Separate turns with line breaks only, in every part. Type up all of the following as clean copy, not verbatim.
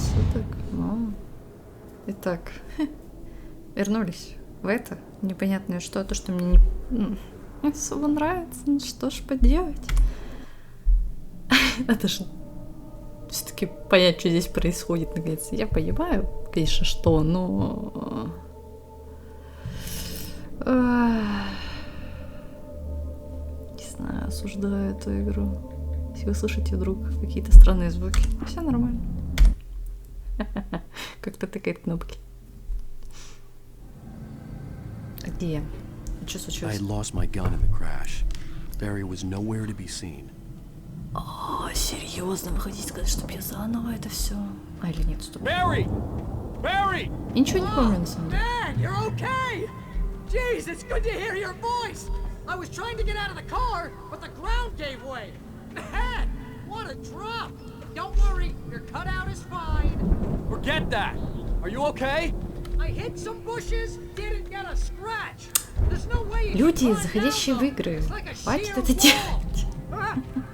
суток. Ну. Итак, вернулись в это непонятное что, то, что мне не особо нравится. Ну что ж поделать. Надо же все-таки понять, что здесь происходит, наконец. Я понимаю, конечно, что, но... Не знаю, осуждаю эту игру. Если вы слышите вдруг какие-то странные звуки, все нормально. Как-то тыкает кнопки. А где я? Что случилось? О, серьезно, вы хотите сказать, чтобы я заново это все? А, или нет, стоп. Я ничего не помню, на самом деле.
Jeez, it's good to hear your voice. I was trying to get out of the car, but the ground gave way. Man, what a drop. Don't worry, your cutout is fine.
Forget that. Are you okay?
I hit some bushes, didn't get a scratch. There's no way.
Люди, заходящие в игры, хватит это делать.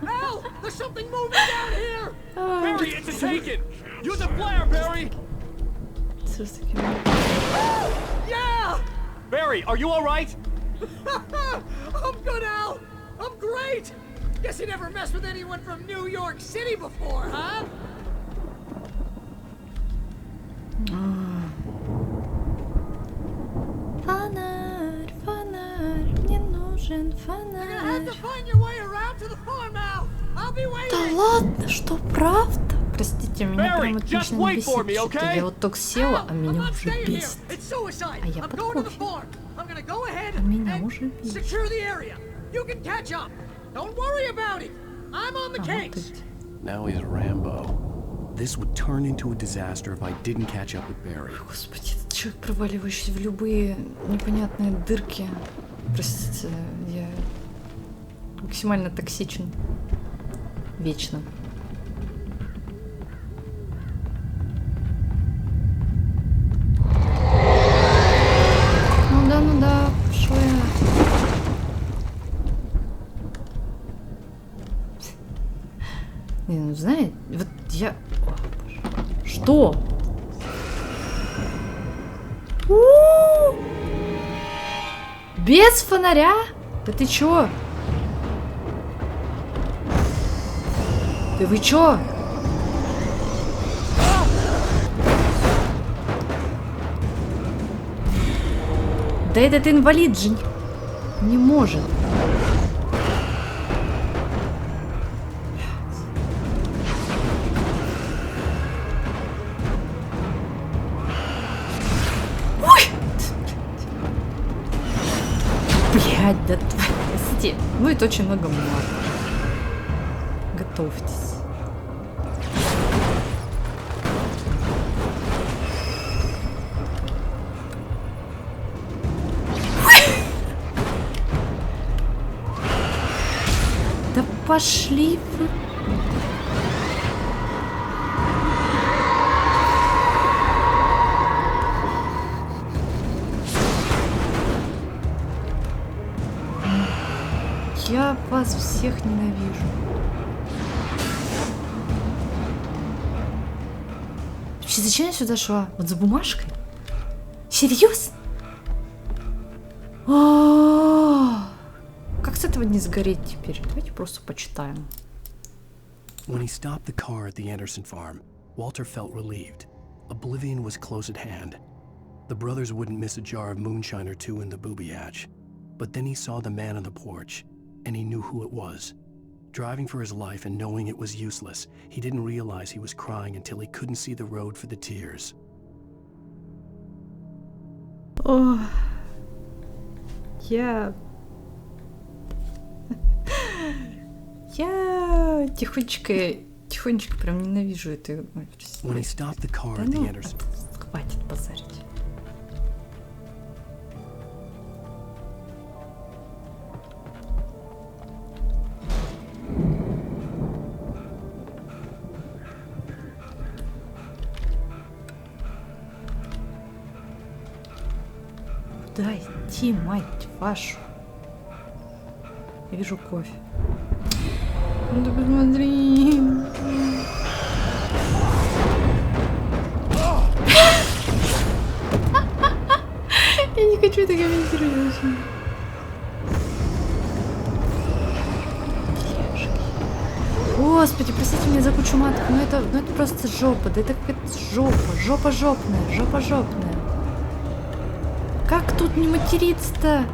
Hell, there's something moving down here.
Barry, it's a taken. Use a flare, Barry.
Yeah.
Barry, are you all right?
I'm good, Al. I'm great. Guess you never messed with anyone from New York City before, huh?
Фонарь, фонарь, мне нужен фонарь.
You're gonna have to find your way around to the farm, Al. I'll be waiting.
Да ладно, что правда? Простите, меня прям отлично не бесит, что я вот только села, а меня уже бесит. А я под кофе. А меня уже бесит. А вот это. Господи, этот человек, проваливающийся в любые непонятные дырки. Простите, я максимально токсичен. Вечно. Ну да, шо я... Не, ну знаете, вот я... О, боже. Что? Без фонаря? Да ты чё? Да вы чё? Да этот инвалид же не может. Ой! Блядь, да простите. Будет очень много мат. Готовьтесь. Пошли вы. Я вас всех ненавижу. Вообще, зачем я сюда шла? Вот за бумажкой? Серьезно? Как с этого не сгореть теперь? Давайте просто почитаем.
When he stopped the car at the Anderson farm, Walter felt relieved. Oblivion was close at hand. The brothers wouldn't miss a jar of moonshine or two in the booby hatch. But then he saw the man on the porch, and he knew who it was. Driving for his life and knowing it was useless, he didn't realize he was crying until he couldn't see the road for the tears.
Oh, yeah. Я тихонечко прям ненавижу эту... Да ну, хватит базарить. Куда идти, мать вашу? Я вижу кофе. Ну ты посмотри. не хочу это комментировать вообще. Господи, простите меня за кучу матов, но это просто жопа, да это какая-то жопа жопная. Как тут не материться-то?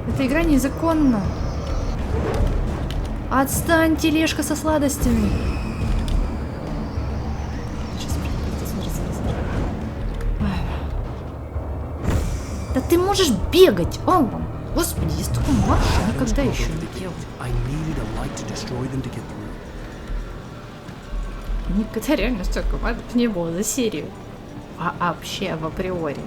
Эта игра незаконна. Отстань, тележка со сладостями. Да ты можешь бегать, о! Господи, я столько марша никогда еще не делал. Никогда реально столько матов не было за серию. А вообще, в априори.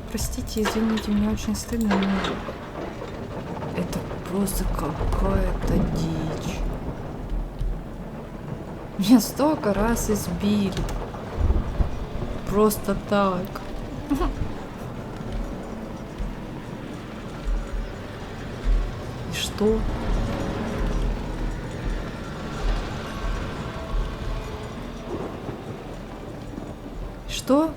Простите, извините, мне очень стыдно, но это просто какая-то дичь. Меня столько раз избили. Просто так. И что? Что?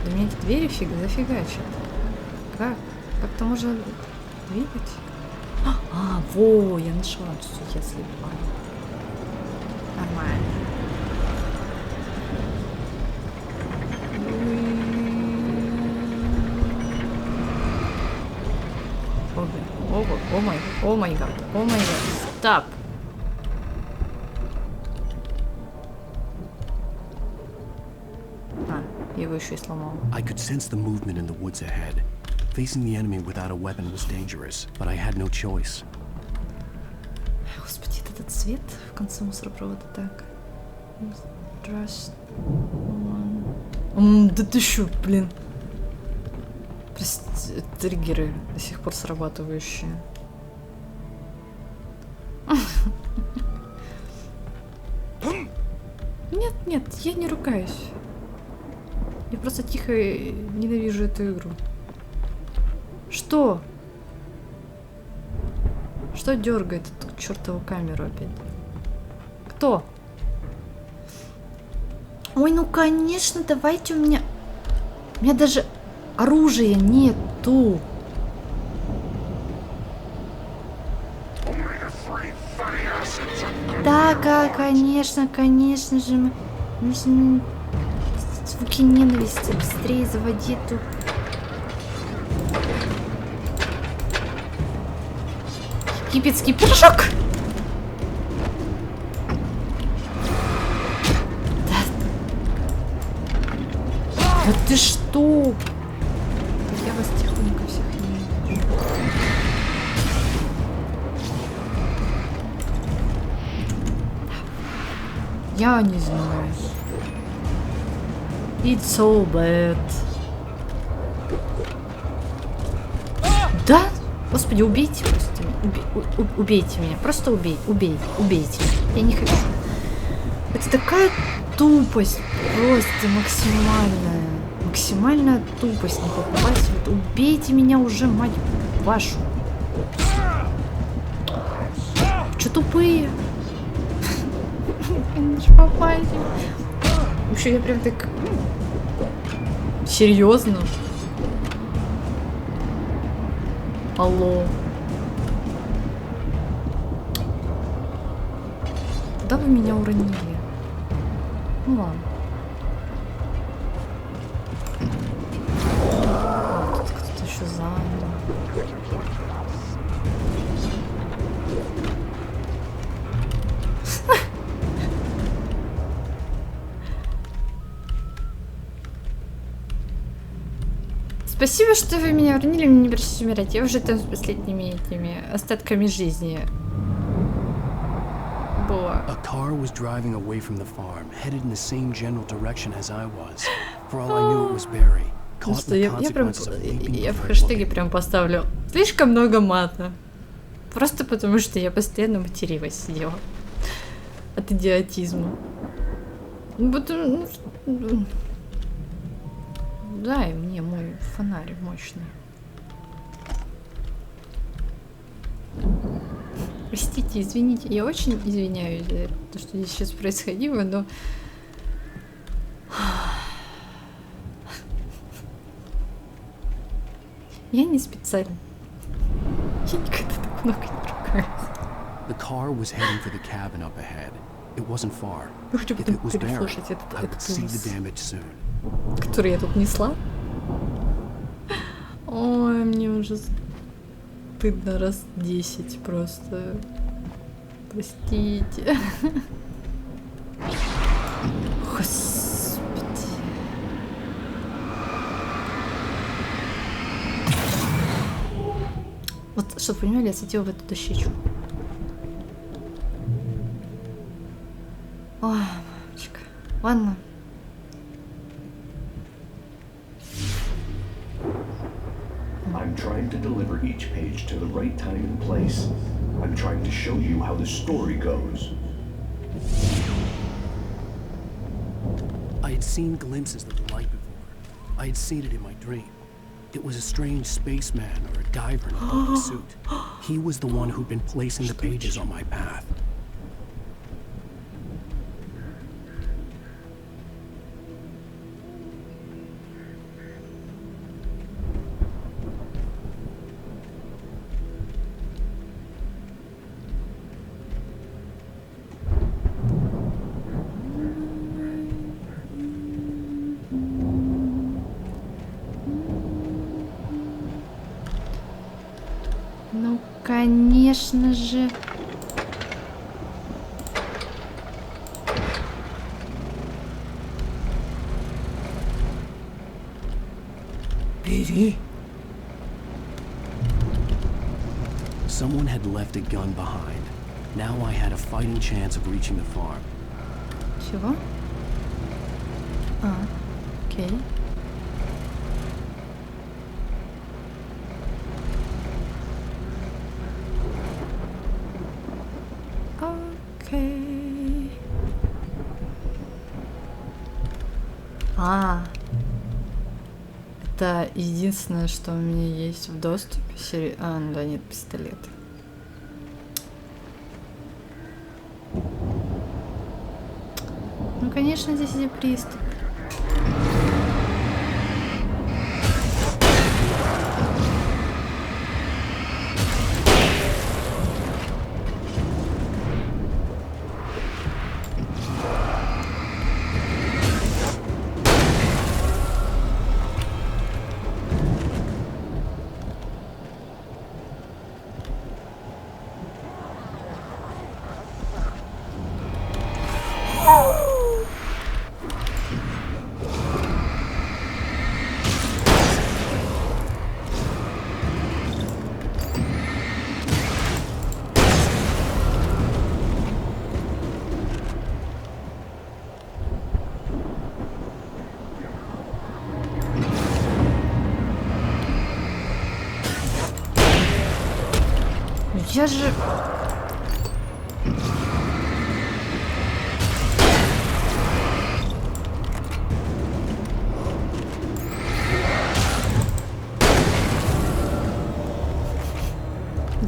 Да мне эти двери зафигачат. Как? Как-то можно двигать? Во, я нашла, что я слепая. Нормально. О май гад, стоп. Я его еще и сломал.
I could sense the movement in the woods ahead. Facing the enemy without a weapon was dangerous, but I had no choice.
Господи, этот цвет в конце мусоропровода так. Да ты шо, блин. Прости, триггеры до сих пор срабатывающие. Нет, я не ругаюсь. Я просто тихо ненавижу эту игру. Что? Что дергает эту чертову камеру опять? Кто? Ой, ну конечно, давайте у меня даже оружия нету. Да, конечно же. Нужно звуки ненависти быстрее заводи тут. Египетский пирожок! Да ты что? Я вас тихонько всех не вижу. Я не знаю. It's so bad. Да? Господи, убейте просто меня. Убейте меня. Просто убейте. Я не хочу. Это такая тупость. Просто максимальная тупость. Не попасть. Убейте меня уже, мать вашу. Че тупые? Не попасть. Вообще я прям так... Серьезно? Алло. Куда вы меня уронили? Ну ладно. Тут кто-то еще заново. Спасибо, что вы меня уронили, мне не пришлось умирать. Я уже там с последними этими остатками жизни была.
A car was driving away from the farm, headed in the same general direction as I was. For all I knew, it was Barry.
Ну что, я в хэштеге прям поставлю слишком много мата. Просто потому, что я постоянно материлась сидела. От идиотизма. Дай мне мой фонарь мощный. Простите, извините, я очень извиняюсь за то, что здесь сейчас происходило, но... Я не специально. Я никогда так много не ругаюсь.
The car was heading for the cabin up ahead. It wasn't far.
Я хочу
If
потом
it was buried,
переслушать
I would
этот
see the
ужас,
damage soon.
который я тут несла. Ой, мне уже стыдно раз 10 просто. Простите. Господи. Вот, чтобы вы понимали, я садила в эту дощечку. Ой, мамочка. Ладно.
I'm trying to deliver each page to the right time and place. I'm trying to show you how the story goes.
I had seen glimpses of the light before. I had seen it in my dream. It was a strange spaceman or a diver in a black suit. He was the one who'd been placing the pages on my path.
Ну, конечно же. Бери.
Someone had left a gun behind. Now I had a fighting chance of reaching the farm.
Чего? А, окей. Окей. А, это единственное, что у меня есть в доступе. А, ну да, нет, пистолет. Ну, конечно, здесь и приступ. Я же...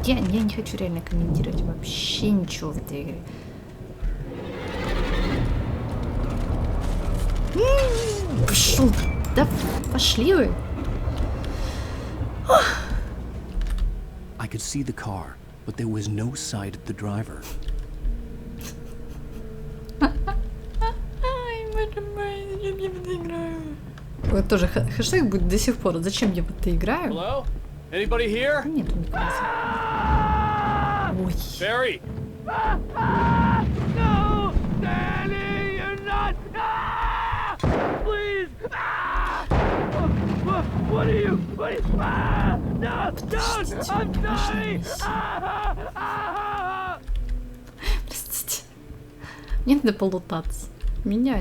Я не хочу реально комментировать вообще ничего в этой игре. Пошел, да пошли вы.
I could see the car, but there was no sight of the driver.
Ай, боже мой, зачем я в это играю? Вот тоже хэштег будет до сих пор. Зачем я в это играю?
Hello? Anybody here?
Нет, никого. Ой.
Barry!
No! Danny, you're not! Ah! Please! Ah! What are you? What are you? Ah! No! Don't! I'm dying! Ah!
Простите. Мне надо полутаться. Меня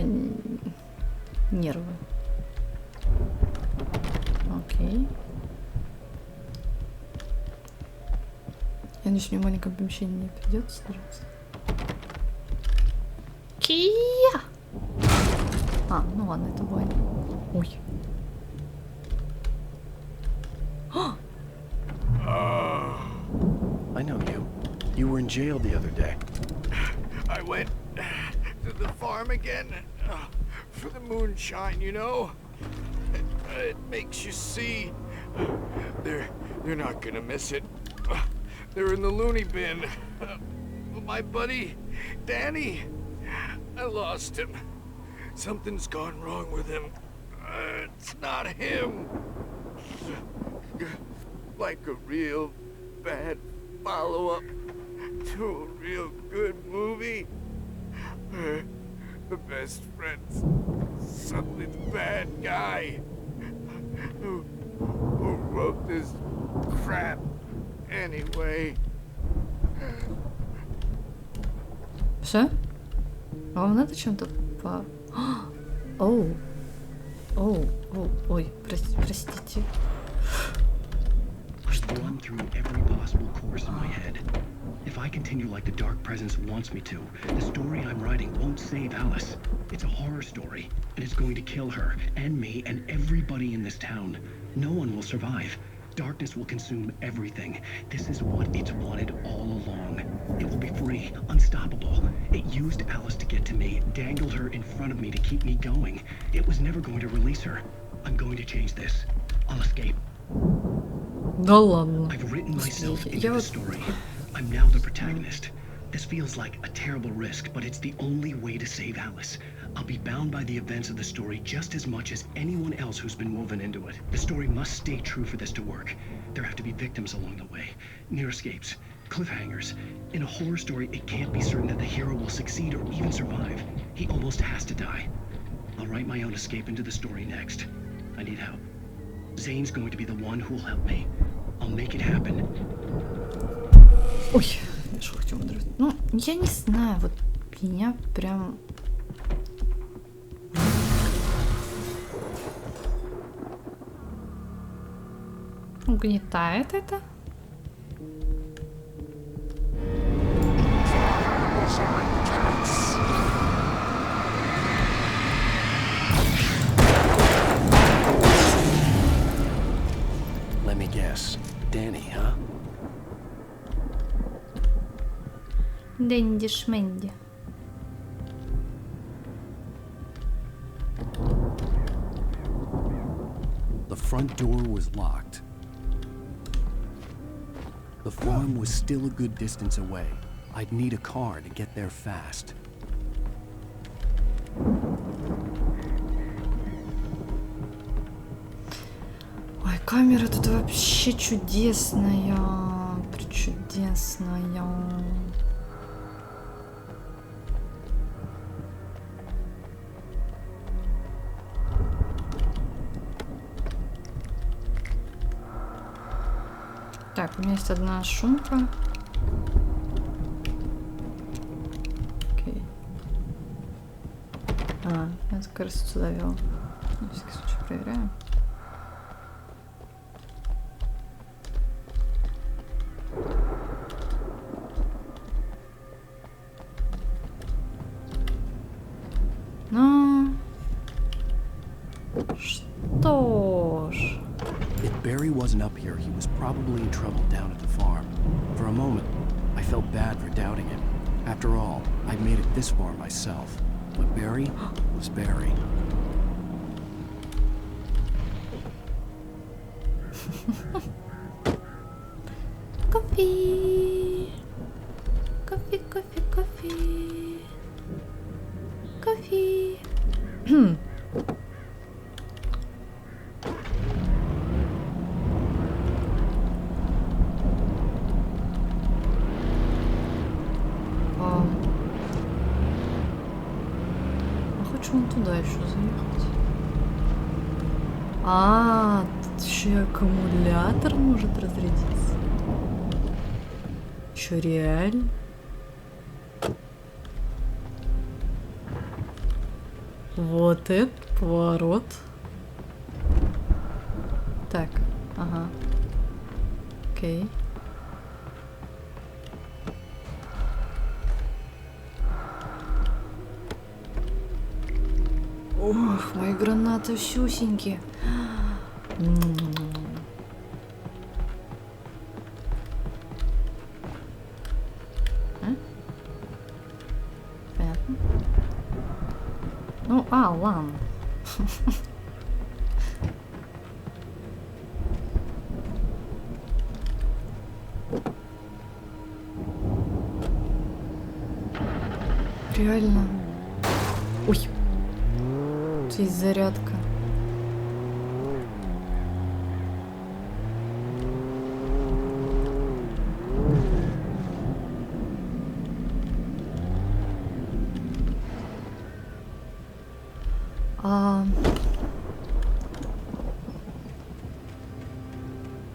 нервы. Окей. Я надеюсь, мне в маленьком помещении не придется сражаться. Кия! А, ну ладно, это бой. Ой.
I know you. You were in jail the other day.
I went to the farm again for the moonshine, you know? It makes you see. They're not gonna miss it. They're in the loony bin. My buddy, Danny, I lost him. Something's gone wrong with him. It's not him. Like a real bad follow-up to a real good movie. The best friend's suddenly the bad guy who wrote this crap anyway.
Все? А вам надо чем-то по... Оу. Оу. Оу. Ой, простите.
I've run through every possible course in my head. If I continue like the Dark Presence wants me to, the story I'm writing won't save Alice. It's a horror story, and it's going to kill her, and me, and everybody in this town. No one will survive. Darkness will consume everything. This is what it's wanted all along. It will be free, unstoppable. It used Alice to get to me, dangled her in front of me to keep me going. It was never going to release her. I'm going to change this. I'll escape.
Да ладно.
I've written myself into the story. I'm now the protagonist. This feels like a terrible risk, but it's the only way to save Alice. I'll be bound by the events of the story just as much as anyone else who's been woven into it. The story must stay true for this to work. There have to be victims along the way, near escapes, cliffhangers. In a horror story, it can't be certain that the hero will succeed or even survive. He almost has to die. I'll write my own escape into the story next. I need help. Zane's going to be the one who'll help me. I'll make it happen.
Ой, что хочу мудрить. Ну, я не знаю, вот меня прям... угнетает это.
Let me guess. Danny, huh?
Дэнди Шменди.
The front door was locked. The farm was still a good distance away. I'd need a car to get there fast.
Ой, камера тут вообще чудесная. Причудесная. Так, у меня есть одна шумка. Окей. А, я кажется сюда вел. На всякий случай проверяем. Ну, что ж.
If Barry wasn't up here, he was probably in trouble down at the farm. For a moment, I felt bad for doubting him. After all, I'd made it this far myself. But Barry was Barry.
Кофе. Кофе, кофе, кофе. Кофе. Хочу вон туда еще заехать. А, тут еще и аккумулятор может разрядиться. Че, реально? Вот это поворот. Так, ага. Окей. Ох, мои гранаты всюсенькие. Ну, ладно. Реально. Ой. Тут есть зарядка.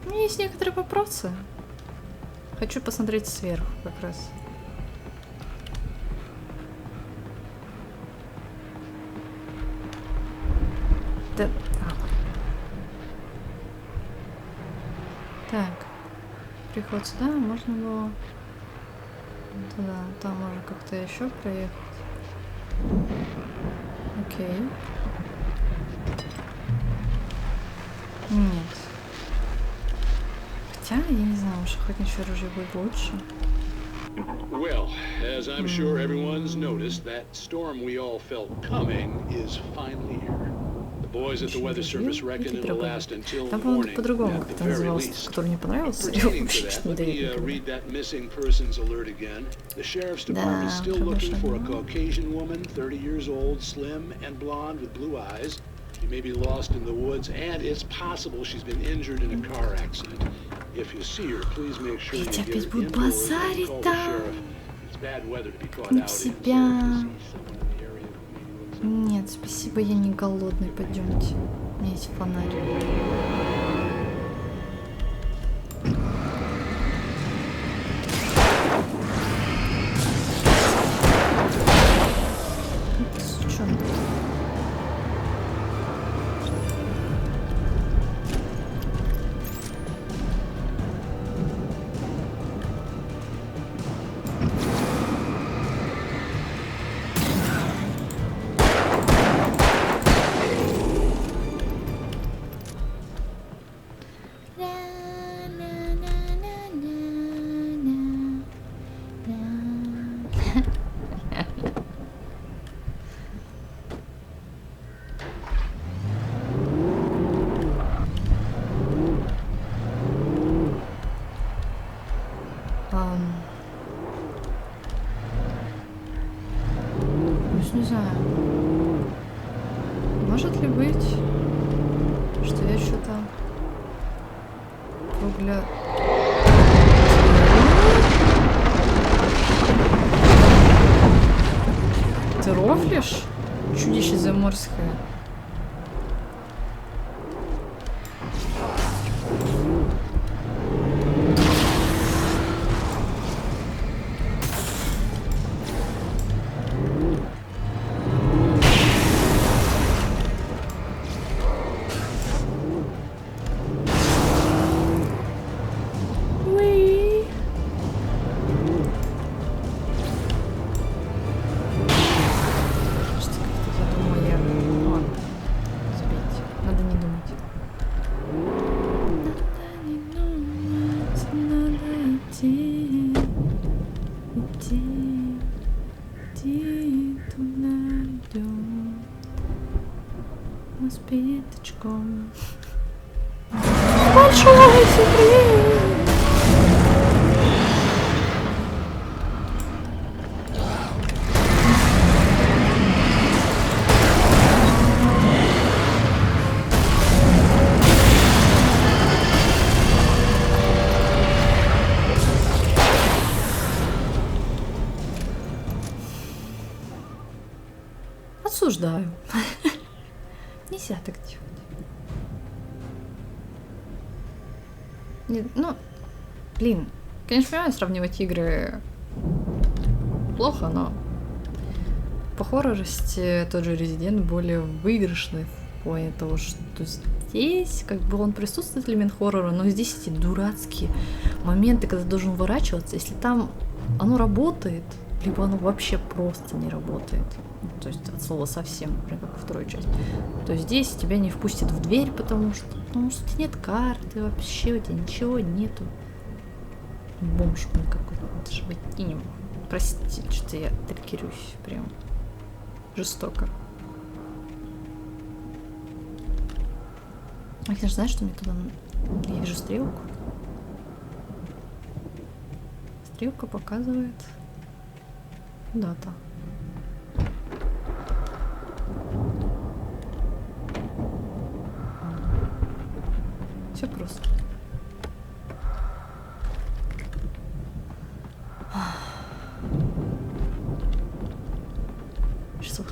У меня есть некоторые вопросы. Хочу посмотреть сверху как раз. Да. Так. Приход сюда, можно было туда. Там можно как-то еще проехать. Окей. Нет. Хотя, я не знаю, может, охотничье оружие будет лучше.
Well, as I'm sure everyone's noticed, that storm we all felt coming is finally here. The boys at the weather service reckon it'll last until morning at the very least. Pertaining to that, let me read that missing persons alert again. The sheriff's department is still looking for a Caucasian woman, 30 years old, slim and blonde with blue eyes. She may be lost in the woods, and it's possible she's been injured in a car accident. If you see her, please make sure you get her indoors and call the sheriff. It's bad weather to be caught out in, so if you see someone in the area who maybe looks...
Нет, спасибо, я не голодный, пойдемте. У меня есть фонарь. Не знаю. Может ли быть, что я что-то кругля... Ты рофлишь? Чудище заморское. Пяточком. Большой секрет. Осуждаю. Нельзя так делать. Нет, ну, блин, конечно, понимаю, сравнивать игры плохо, но по хоррорости тот же Резидент более выигрышный в плане того, что здесь как бы он присутствует элемент хоррора, но здесь эти дурацкие моменты, когда ты должен уворачиваться, если там оно работает, либо оно вообще просто не работает. То есть от слова совсем, как во второй части. То есть здесь тебя не впустят в дверь, потому что нет карты, вообще у тебя ничего нету. Бомж он какой-то, это же быть не мог. Простите, что я триггерюсь прям жестоко. Я, конечно, знаю, что мне туда... Я вижу стрелку. Стрелка показывает куда-то. Все просто. Что?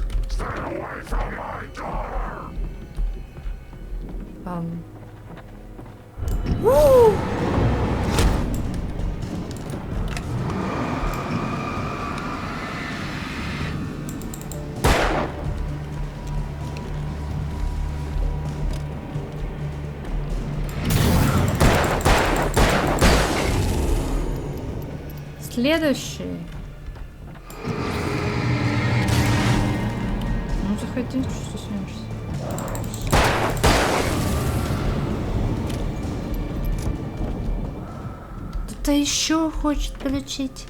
Следующий. Ну заходи, что стесняешься. Кто-то еще хочет получить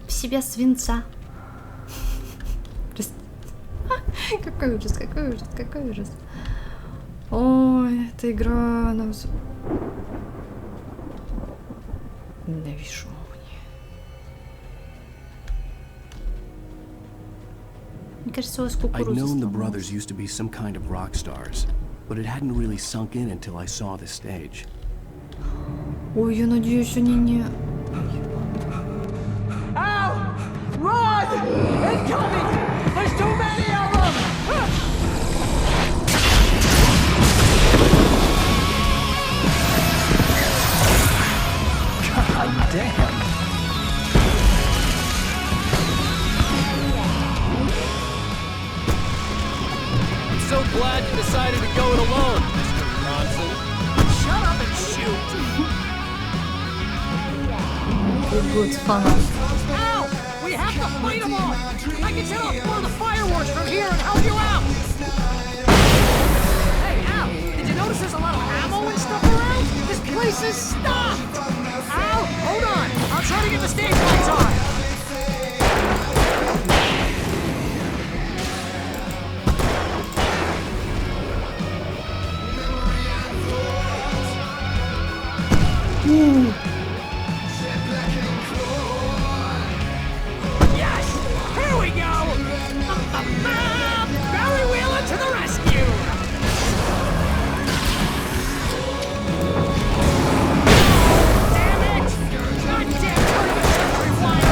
в себя свинца. Какой ужас, какой ужас, какой ужас. Ой, эта игра, она... Ненавижу.
I'd known the brothers used to be some kind of rock stars, but it hadn't really sunk in until I saw the stage.
Ой, я надеюсь, они не...
Ow! Run! Incoming! There's too many of them!
God damn!
So glad you decided to go it alone, Mr. Bronson. Shut up and shoot.
Good fun.
Ow! We have to fight them all! I can set off more of the fireworks from here and help you out! Hey, Al! Did you notice there's a lot of ammo and stuff around? This place is stocked! Al, hold on! I'll try to get the stage lights on! Yes! Here we go! Barry Wheeler to the rescue! Damn it! Goddamn turn of the century flyer!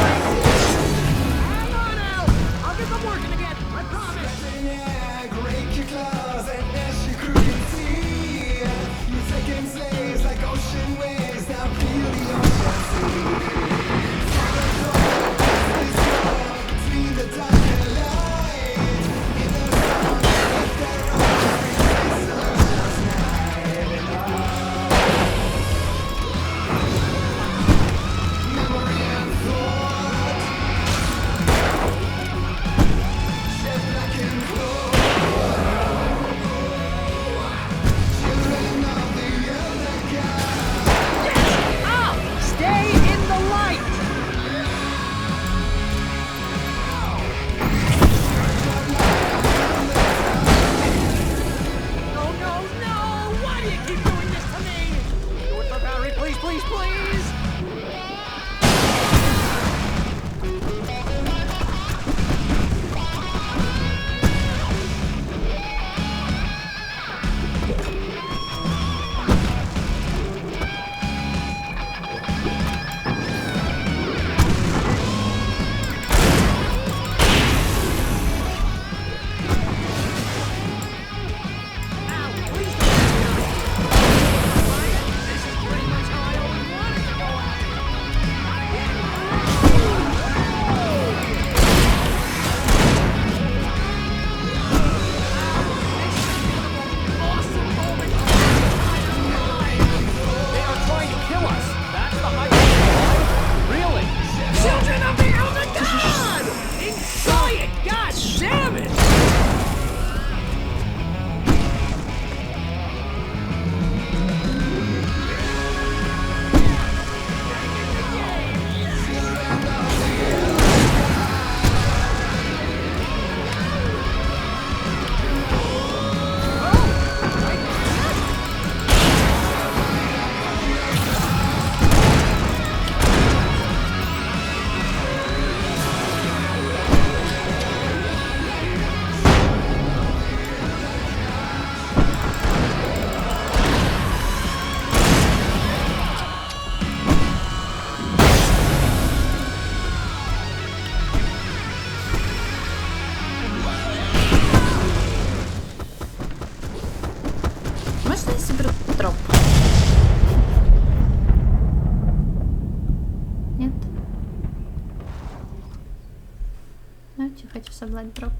Хочу собрать дроп.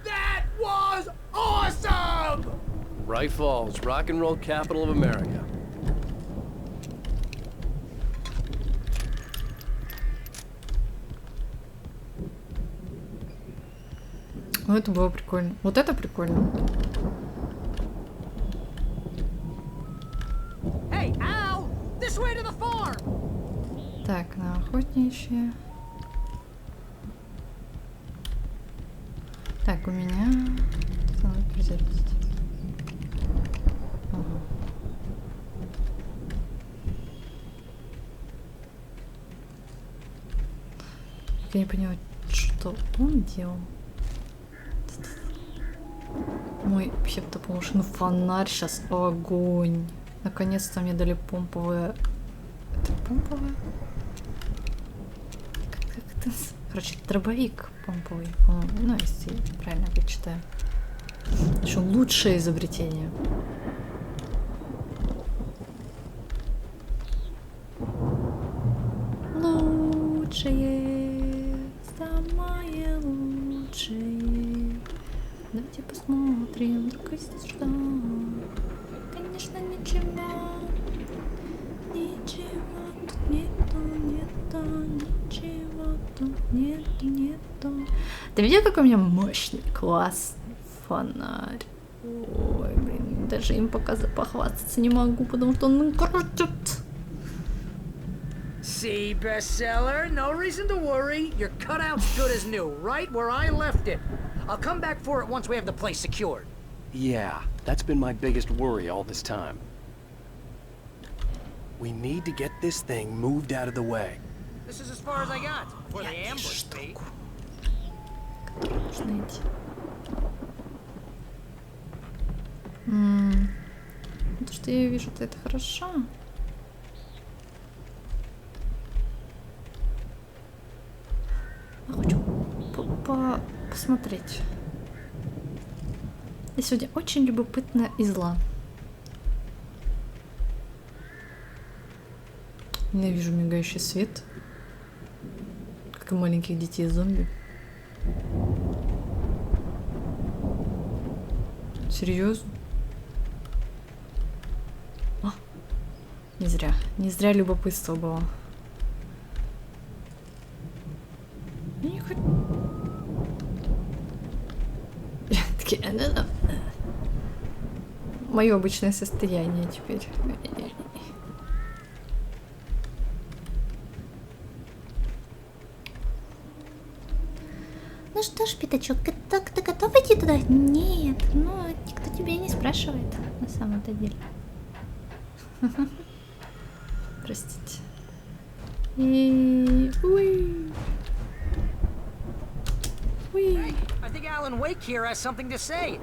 That was awesome! Right Falls, rock and roll capital of America.
Ну, это было прикольно. Вот это прикольно.
Hey, Al! This way to the farm!
Так, на охотничье. Так, у меня... Надо перезарядить. Ага. Я не поняла, что он делал. Мой псевдопомощный фонарь сейчас огонь. Наконец-то мне дали помповое. Это помповое? Как это? Короче, дробовик помповый. Ну, если правильно я читаю. Еще лучшее изобретение. Лучшее, самое лучшее. Давайте посмотрим, вдруг есть что. Конечно, ничего. Ничего тут нету, ничего тут нету. Ты видел, какой у меня мощный, классный фонарь? Ой, блин, даже им похвастаться не могу, потому что он крутит.
See, bestseller, no reason to worry. Your cutout's good as new, right where I left it. I'll come back for it once we have the place secured.
Yeah, that's been my biggest worry all this time. We need to get this thing moved out of the way.
This is as far as I got before they ambushed me.
То, что я вижу, это хорошо. Я хочу посмотреть. Я сегодня очень любопытна и зла. Ненавижу мигающий свет. Как и маленьких детей зомби. Серьезно? А, не зря. Не зря любопытство было. Я не хочу... Мое обычное состояние теперь. Ну что ж, пятачок, ты готов идти туда? Нет, ну никто тебя и не спрашивает на самом-то деле. Простите. И... Уи. Уи.
Hey, I think Alan Wake here has something to say.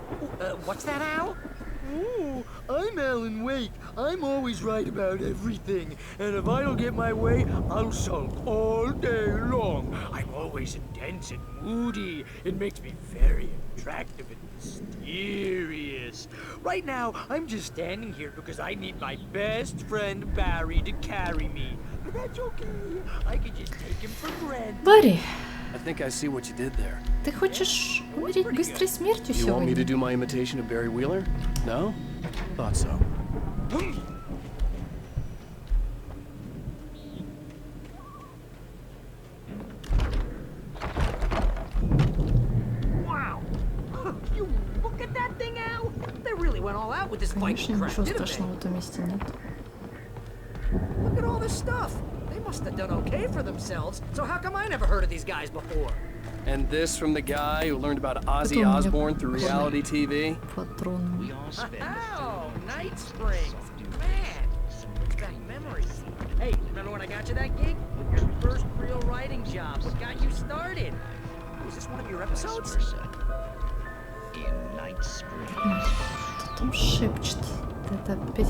What's that, Al?
Ooh, I'm Alan Wake. I'm always right about everything. And if I don't get my way, I'll sulk all day long. I'm always intense and moody. It makes me very attractive and mysterious. Right now, I'm just standing here because I need my best friend Barry to carry me. But that's okay. I can just take him for granted.
Барри,
I think I see what you did there.
ты хочешь умереть быстрой смертью
You want me to
сегодня?
do my imitation of Barry Wheeler? No? Thought so.
Wow. You look at that thing, Al. They really went all out with this
Конечно,
Viking crap,
ничего
didn't
страшного в
they?
этом месте нет.
Look at all this stuff. They must have done okay for themselves. So how come I never heard of these guys before?
And this from the guy who learned about Ozzy
Потом
Osbourne
мне
through reality TV?
патроны.
Oh, Night Springs. Man, brings back memories. Hey, remember when I got you that gig? Your first real writing job. What got you started? Was this one of your episodes?
Кто там шепчет? Это опять...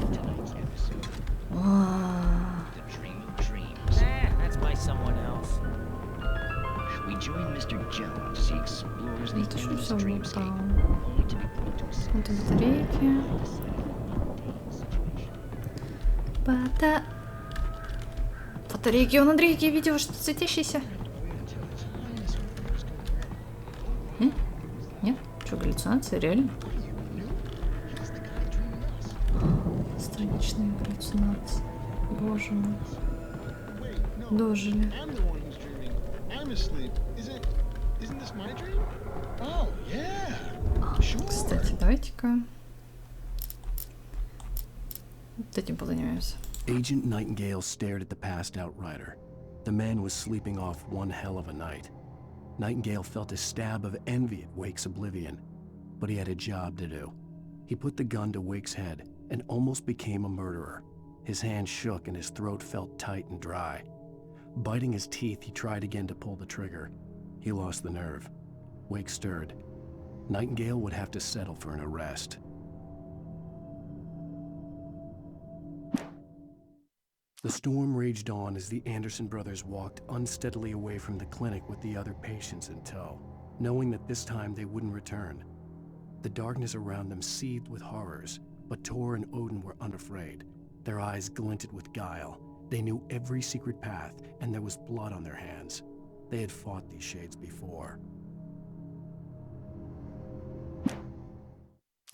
That's by someone else.
We join Mr. Jones. He explores the
Это что
endless
за
dreamscape,
лутал?
only to be brought to a sense.
Это батарейки. Батарейки, он Андрейки, видел, что светящийся. Нет? Что, галлюцинации? Реально? Страничные галлюцинации. Боже мой. Дожили. Кстати, давайте-ка вот этим позанимаемся.
Agent Nightingale stared at the passed out rider. The man was sleeping off one hell of a night. Nightingale felt a stab of envy at Wake's oblivion, but he had a job to do. He put the gun to Wake's head and almost became a murderer. His hand shook and his throat felt tight and dry. Biting his teeth, he tried again to pull the trigger. He lost the nerve. Wake stirred. Nightingale would have to settle for an arrest. The storm raged on as the Anderson brothers walked unsteadily away from the clinic with the other patients in tow, knowing that this time they wouldn't return. The darkness around them seethed with horrors, but Tor and Odin were unafraid. Their eyes glinted with guile. They knew every secret path, and there was blood on their hands. They had fought these shades before.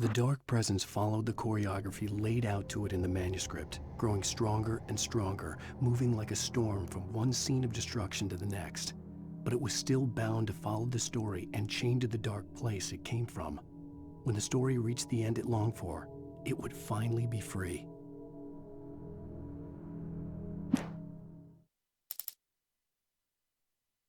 The dark presence followed the choreography laid out to it in the manuscript, growing stronger and stronger, moving like a storm from one scene of destruction to the next. But it was still bound to follow the story and chained to the dark place it came from. When the story reached the end it longed for, it would finally be free.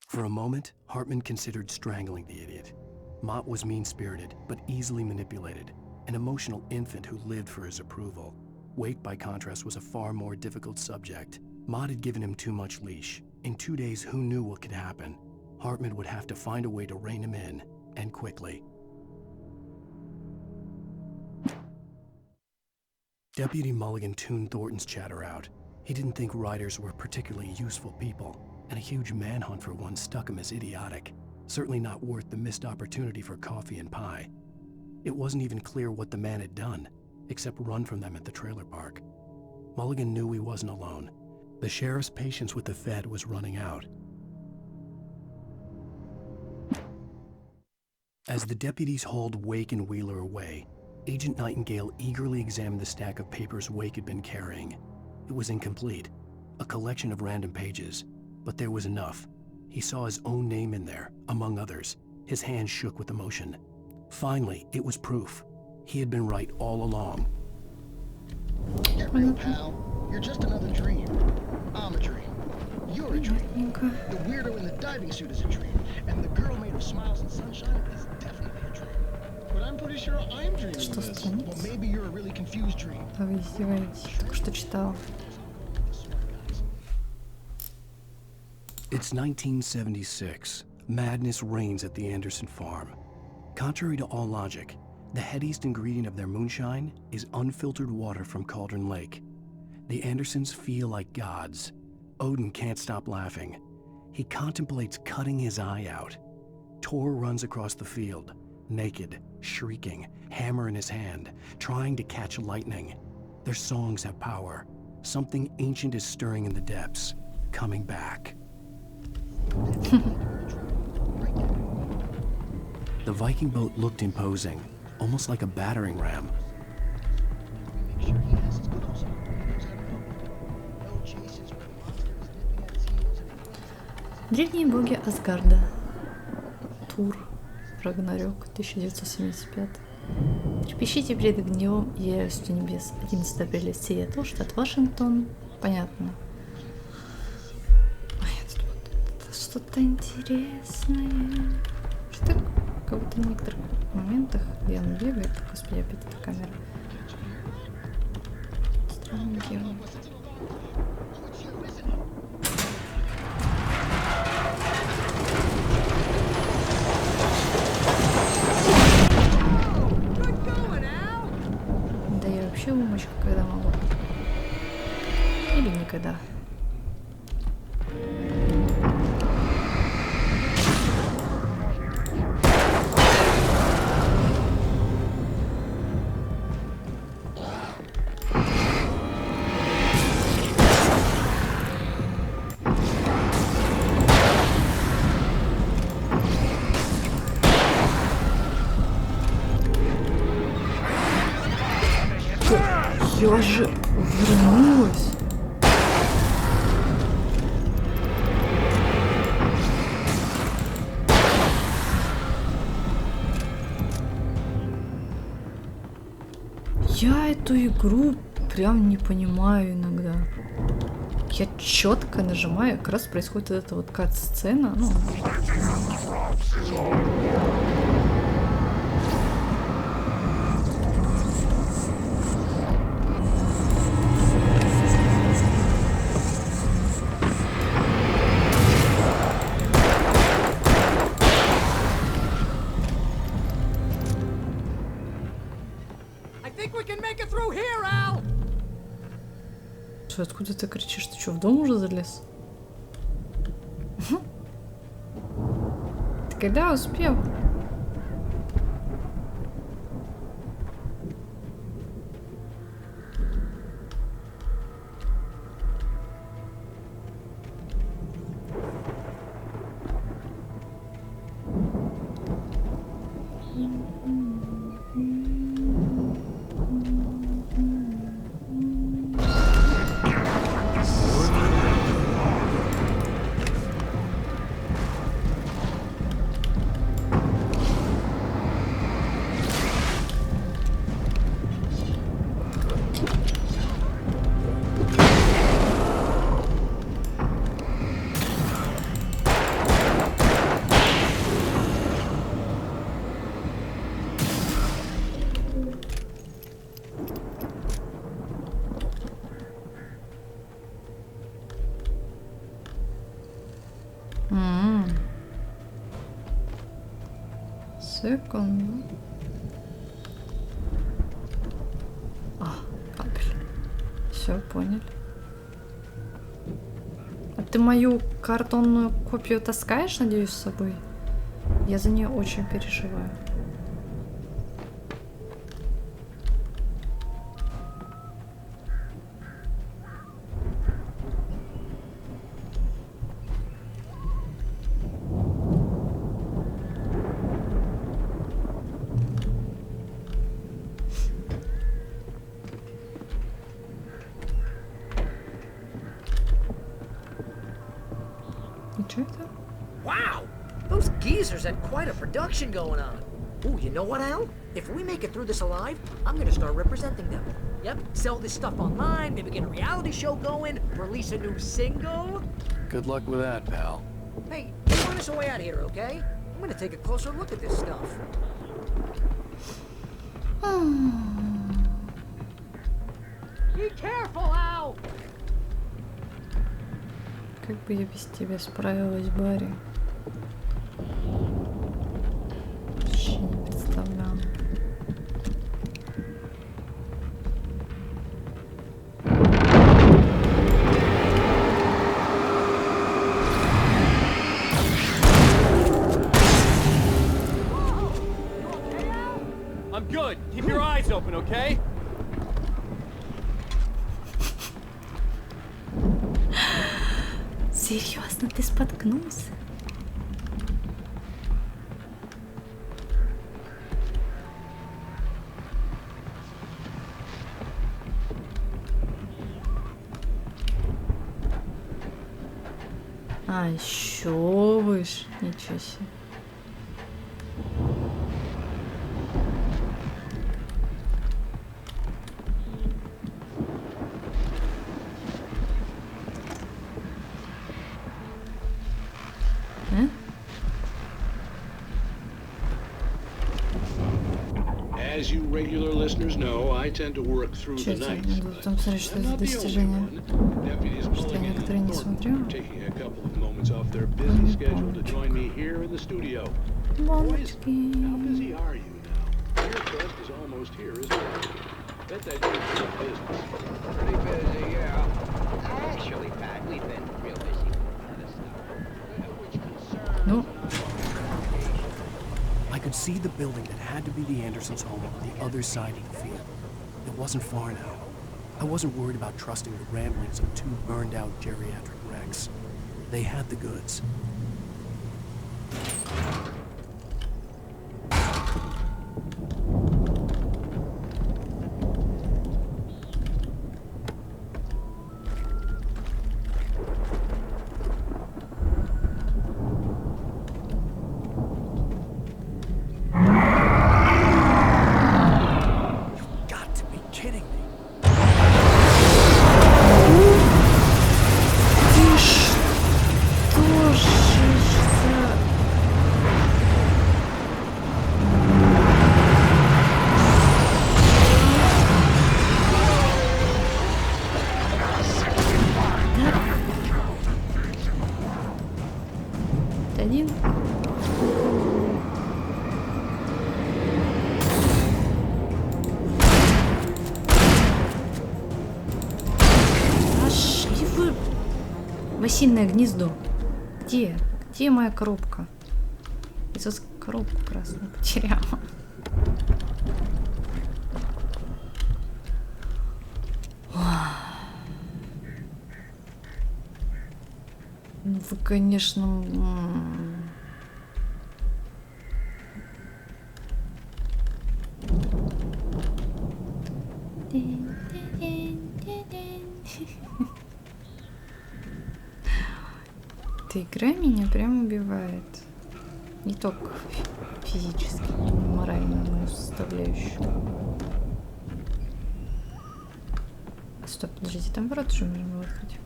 For a moment, Hartman considered strangling the idiot. Mott was mean-spirited, but easily manipulated, an emotional infant who lived for his approval. Wake, by contrast, was a far more difficult subject. Mott had given him too much leash. In 2 days, who knew what could happen? Hartman would have to find a way to rein him in, and quickly. Deputy Mulligan tuned Thornton's chatter out. He didn't think riders were particularly useful people, and a huge manhunt for one struck him as idiotic. Certainly not worth the missed opportunity for coffee and pie. It wasn't even clear what the man had done, except run from them at the trailer park. Mulligan knew he wasn't alone. The sheriff's patience with the Fed was running out. As the deputies hauled Wake and Wheeler away, Agent Nightingale eagerly examined the stack of papers Wake had been carrying. It was incomplete, a collection of random pages, but there was enough. He saw his own name in there, among others. His hand shook with emotion. Finally, it was proof. He had been right all along.
Get real, pal. You're just another dream. I'm a dream. You're a dream. The weirdo in the diving suit is a dream. And the girl made of smiles and sunshine is definitely a dream. But I'm pretty sure I'm dreaming this. Well, maybe you're a really confused dream.
А вы издеваетесь? Только что читал.
It's 1976. Madness reigns at the Anderson farm. Contrary to all logic, the headiest ingredient of their moonshine is unfiltered water from Cauldron Lake. The Andersons feel like gods. Odin can't stop laughing. He contemplates cutting his eye out. Tor runs across the field, naked, shrieking, hammer in his hand, trying to catch lightning. Their songs have power. Something ancient is stirring in the depths, coming back. The Viking boat looked imposing, almost like a battering ram.
Древние боги Асгарда. Тур. Рагнарёк. 1975. Трепещите перед гневом и яростью небес. 11 апреля. Сиэтл, штат Вашингтон. Понятно. Что-то интересное. Что как будто на некоторых моментах, где он бегает, господи, опять эта камера. Странный герой. Да я вообще умочка, когда могу. Или никогда. Я же вернулась. Я эту игру прям не понимаю иногда. Я четко нажимаю, как раз происходит вот эта вот кат-сцена. Ну. Что, откуда ты кричишь? Ты что, в дом уже залез? Ты когда успел? Секунду. Кабель. Все, поняли. А ты мою картонную копию таскаешь, надеюсь, с собой? Я за нее очень переживаю.
Wow! Those geezers had quite a production going on. Ooh, you know what, Al? If we make it through this alive, I'm gonna start representing them. Yep, sell this stuff online, maybe get a reality show going, release a new single.
Good luck with that, pal.
Hey, you want us away out here, okay? I'm gonna take a closer look at this stuff. Be careful, Al!
Как бы я без тебя справилась, Барри? Вообще не представляю.
I'm good. Keep your eyes open, okay?
Серьезно, ты споткнулся? А, еще выше. Ничего себе.
As you regular listeners know, I tend to work through the nights.
Там смотри, что это достижение. Что я некоторые не смотрю.
Taking a couple of moments off their busy schedule to join me here in the studio. Boys, how busy are you now? Your test is almost here as well. Bet that you're in business.
Pretty busy, yeah. Actually, Pat, we've been real busy with other stuff.
Ну.
I could see the building that had to be the Andersons' home on the other side of the field. It wasn't far now. I wasn't worried about trusting the ramblings of two burned-out geriatric wrecks. They had the goods.
Один. Пошли вы в осиное гнездо. Где? Где моя коробка? Я тут коробку красную потеряла. Вы, конечно... Эта игра меня прям убивает. Не только физически, но и моральную составляющую. Стоп, подождите, там ворот уже можно было открыть.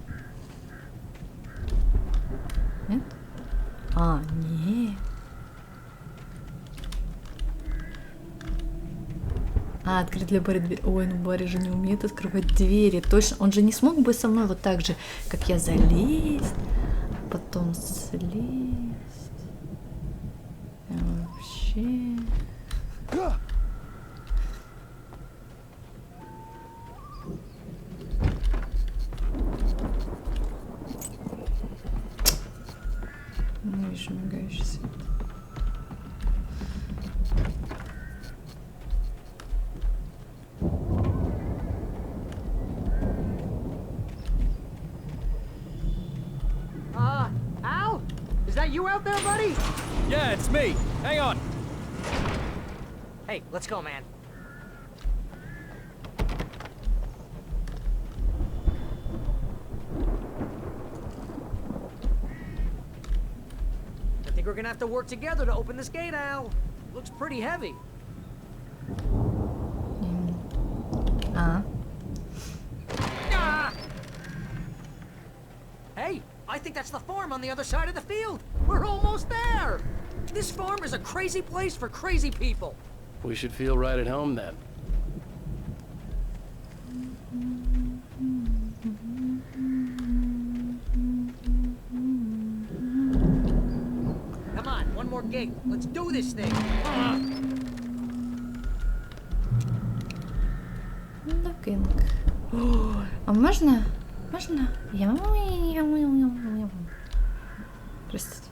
Нет? А, нет. А, открыть для Барри дверь. Ой, ну Барри же не умеет открывать двери. Точно, он же не смог бы со мной вот так же, как я, залезть, потом слезть. Вообще... Не вижу мигающий свет.
Al? Is that you out there, buddy?
Yeah, it's me. Hang on.
Hey, let's go, man. I think we're gonna have to work together to open this gate, Al. Looks pretty heavy. Ah. Hey, I think that's the farm on the other side of the field. We're almost there. This farm is a crazy place for crazy people.
We should feel right at home then.
Come on, one more gate. Let's do this thing.
Looking. А можно? Можно? Простите.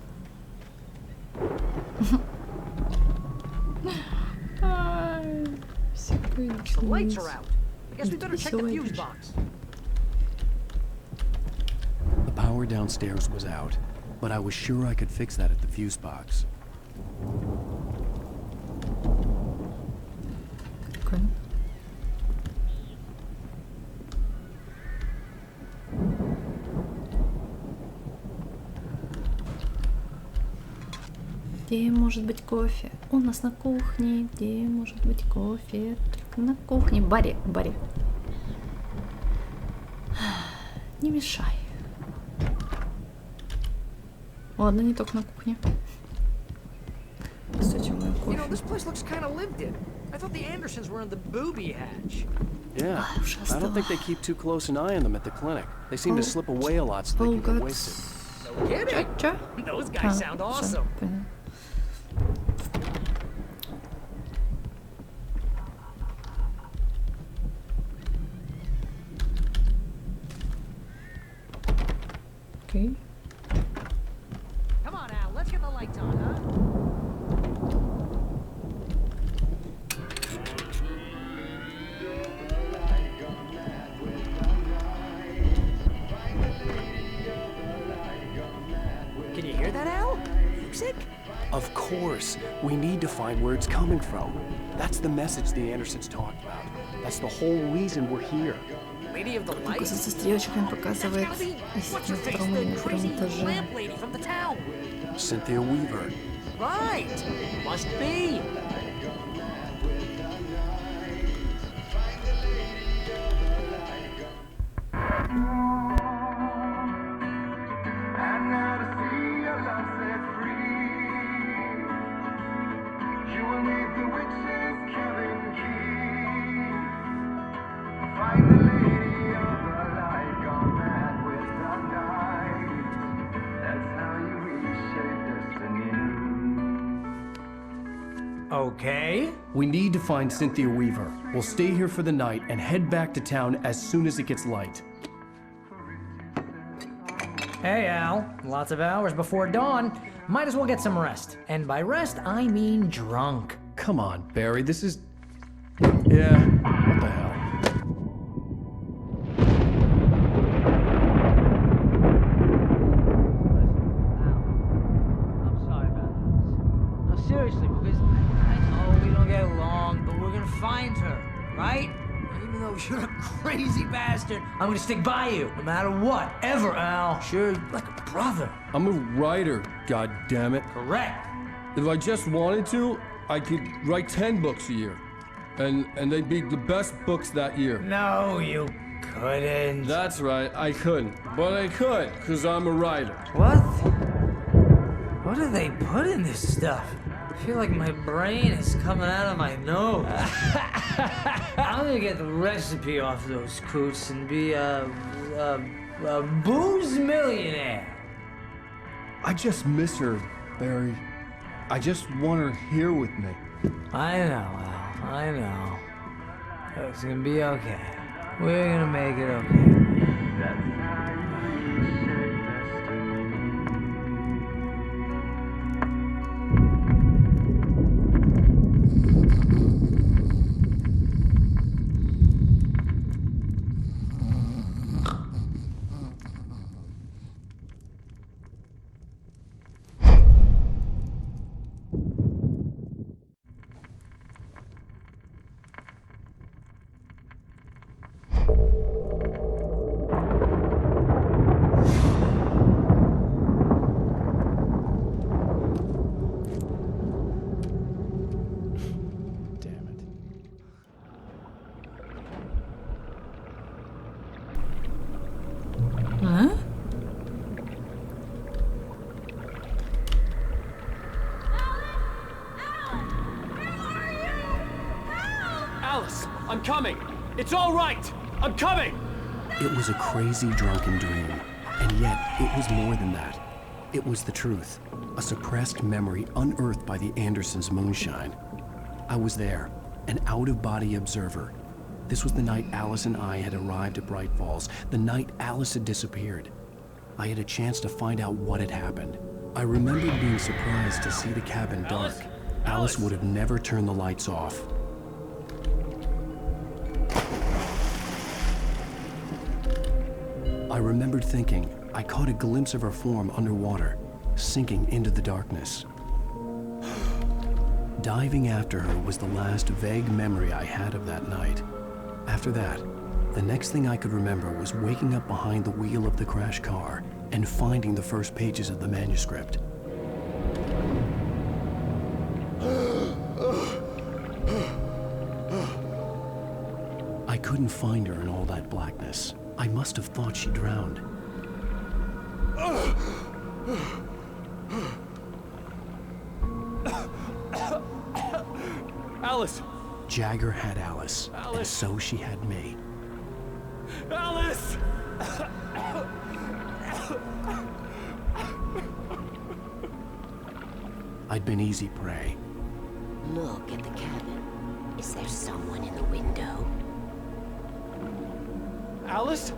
The lights are out. I guess we better check the fuse box.
The power downstairs was out, but I was sure I could fix that at the fuse box.
Okay. Где может быть кофе? У нас на кухне. Где может быть кофе? Только на кухне. Барри, Барри. Не мешай. Ладно, не только на кухне. Кстати, мой кофе.
You know, this place looks kind of lived in. I thought the Andersons were in the booby hatch.
Yeah, I don't think they keep too close an eye on them at the clinic. They seem to slip away a lot so they can get wasted.
No kidding. Those guys sound awesome.
Okay.
Come on, Al. Let's get the lights on, huh? Can you hear that, Al? Music?
Of course. We need to find where it's coming from. That's the message the Andersons talked about. That's the whole reason we're here.
Lady of the Light?
Со стрелочками показывает, если на втором или на первом этаже.
Lamp lady from the town.
Cynthia Weaver.
Right. Must be.
Okay.
We need to find Cynthia Weaver. We'll stay here for the night and head back to town as soon as it gets light.
Hey, Al. Lots of hours before dawn. Might as well get some rest. And by rest, I mean drunk.
Come on, Barry, this is... Yeah, what the hell?
I'm sorry about this. No, seriously, because I know we don't get along, but we're gonna find her, right? And even though you're a crazy bastard, I'm gonna stick by you, no matter what, ever, Al. Sure, like a brother.
I'm a writer, goddammit.
Correct.
If I just wanted to, I could write 10 books a year. And they'd be the best books that year.
No, you couldn't.
That's right, I couldn't. But I could, because I'm a writer.
What? What do they put in this stuff? I feel like my brain is coming out of my nose. I'm gonna get the recipe off those coots and be a booze millionaire.
I just miss her, Barry. I just want her here with me.
I know, Al. I know. It's gonna be okay. We're gonna make it okay.
I'm coming! It's all right! I'm coming!
It was a crazy, drunken dream, and yet it was more than that. It was the truth, a suppressed memory unearthed by the Andersons' moonshine. I was there, an out-of-body observer. This was the night Alice and I had arrived at Bright Falls, the night Alice had disappeared. I had a chance to find out what had happened. I remembered being surprised to see the cabin dark. Alice would have never turned the lights off. I remembered thinking I caught a glimpse of her form underwater, sinking into the darkness. Diving after her was the last vague memory I had of that night. After that, the next thing I could remember was waking up behind the wheel of the crashed car and finding the first pages of the manuscript. I couldn't find her in all that blackness. I must have thought she drowned.
Alice!
Jagger had Alice, and so she had me.
Alice!
I'd been easy prey.
Look at the cabin. Is there someone in the window?
Alice?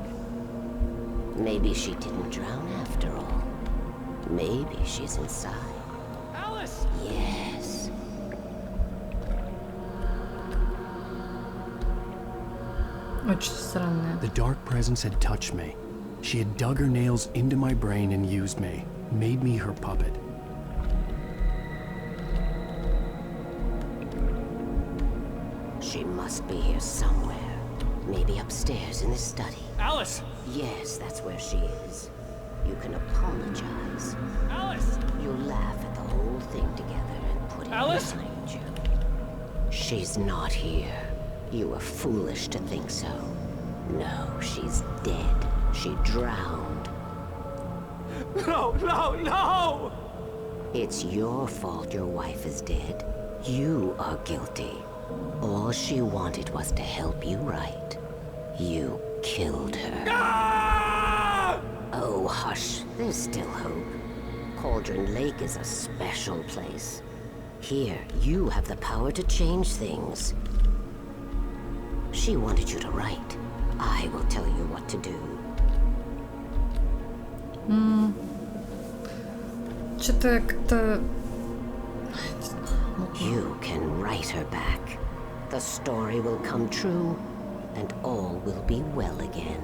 Maybe she didn't drown after all. Maybe she's inside.
Alice!
Yes.
Очень странная.
The dark presence had touched me. She had dug her nails into my brain and used me, made me her puppet.
She must be here somewhere. Maybe upstairs in the study.
Alice!
Yes, that's where she is. You can apologize.
Alice!
You'll laugh at the whole thing together and put it behind you. She's not here. You were foolish to think so. No, she's dead. She drowned.
No, no, no!
It's your fault your wife is dead. You are guilty. All she wanted was to help you right. You killed her.
Ah!
Oh, hush. There's still hope. Cauldron Lake is a special place. Here, you have the power to change things. She wanted you to write. I will tell you what to do.
Что-то как-то...
You can write her back. The story will come true, and all will be well again.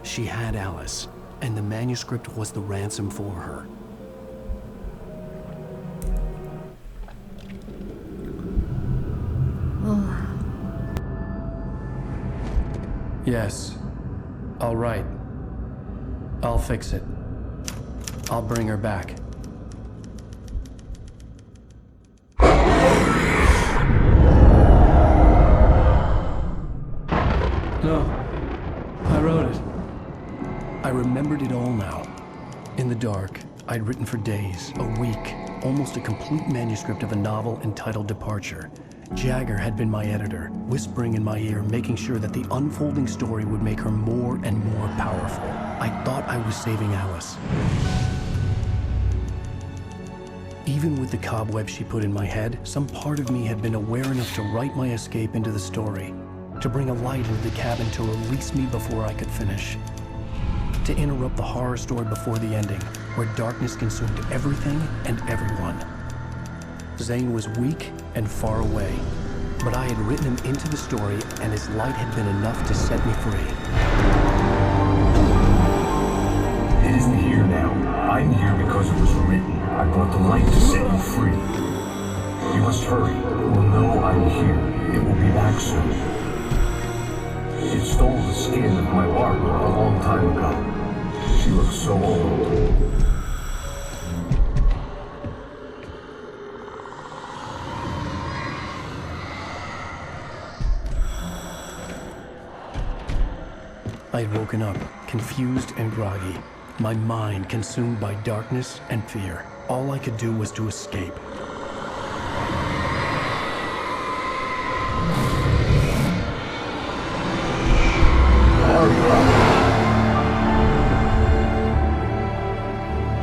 She had Alice, and the manuscript was the ransom for her. Yes, I'll write. I'll fix it. I'll bring her back. No, I wrote it. I remembered it all now. In the dark, I'd written for days, a week, almost a complete manuscript of a novel entitled Departure. Jagger had been my editor, whispering in my ear, making sure that the unfolding story would make her more and more powerful. I thought I was saving Alice. Even with the cobweb she put in my head, some part of me had been aware enough to write my escape into the story, to bring a light into the cabin to release me before I could finish, to interrupt the horror story before the ending, where darkness consumed everything and everyone. Zane was weak and far away, but I had written him into the story, and his light had been enough to set me free.
It isn't here now. I'm here because it was written. I brought the light to set you free. You must hurry. It will know I'm here. It will be back soon. It stole the skin of my Barbara a long time ago. She looks so old.
I had woken up, confused and groggy, my mind consumed by darkness and fear. All I could do was to escape.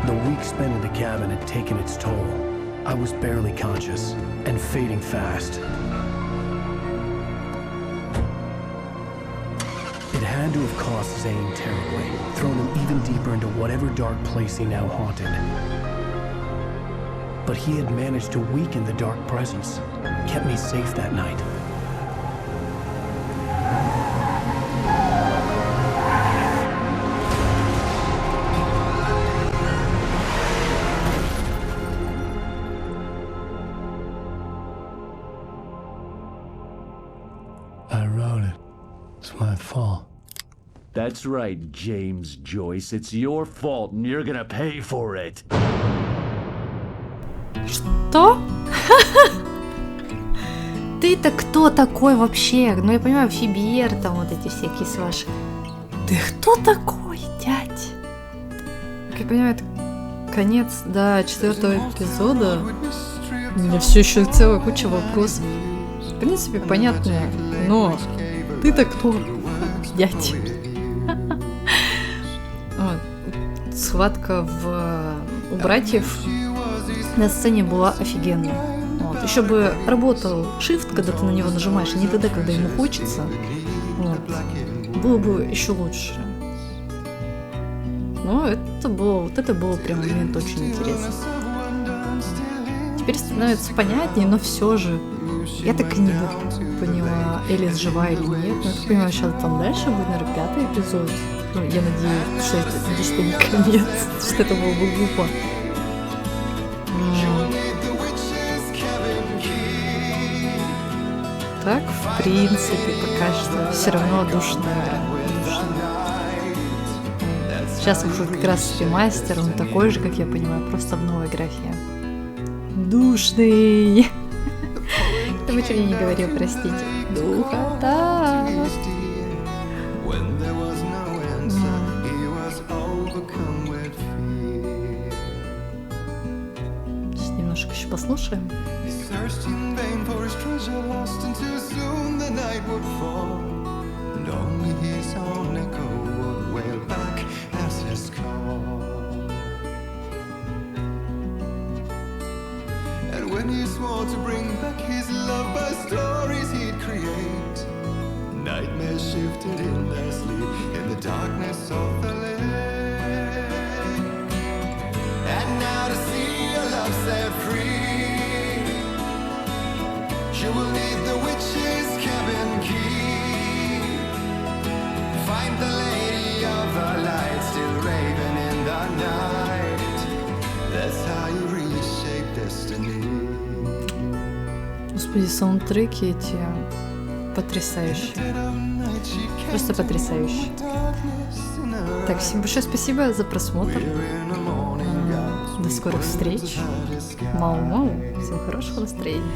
The week spent in the cabin had taken its toll. I was barely conscious and fading fast. It had to have cost Zane terribly, thrown him even deeper into whatever dark place he now haunted. But he had managed to weaken the dark presence, kept me safe that night.
I wrote it. It's my fault.
That's right, James Joyce. It's your fault, and you're gonna pay for it.
Что? Ты-то кто такой вообще? Ну, я понимаю, Фибиер, там вот эти всякие ваши. Ты кто такой, дядь? Как я понимаю, это конец, да, 4-го эпизода. У меня все еще целая куча вопросов. В принципе, понятно, но ты-то кто, дядь? Схватка у братьев на сцене была офигенная. Вот. Еще бы работал shift, когда ты на него нажимаешь, а не тогда, когда ему хочется. Вот. Было бы еще лучше. Но это было прям момент очень интересный. Теперь становится понятнее, но все же я так и не поняла, Элис жива или нет. Но я так понимаю, сейчас там дальше будет, наверное, 5-й эпизод. Ну, я надеюсь, что это действительно не конец, что это было бы глупо. Так, в принципе, пока что все равно душная. Сейчас выходит как раз ремастер, он такой же, как я понимаю, просто в новой графе. Душный! Кто бы что мне не говорил, простите. Духота! Сейчас немножко еще послушаем.
And when he swore to bring back his love by stories he'd create, nightmares shifted in their sleep in the darkness of the lake. And now to see your love set free, you will need the witch's cabin key. Find the lady of the light still raving in the night. That's how you reshape destiny.
Господи, саундтреки эти потрясающие. Просто потрясающие. Так, всем большое спасибо за просмотр. До скорых встреч. Мау-мау. Всем хорошего настроения.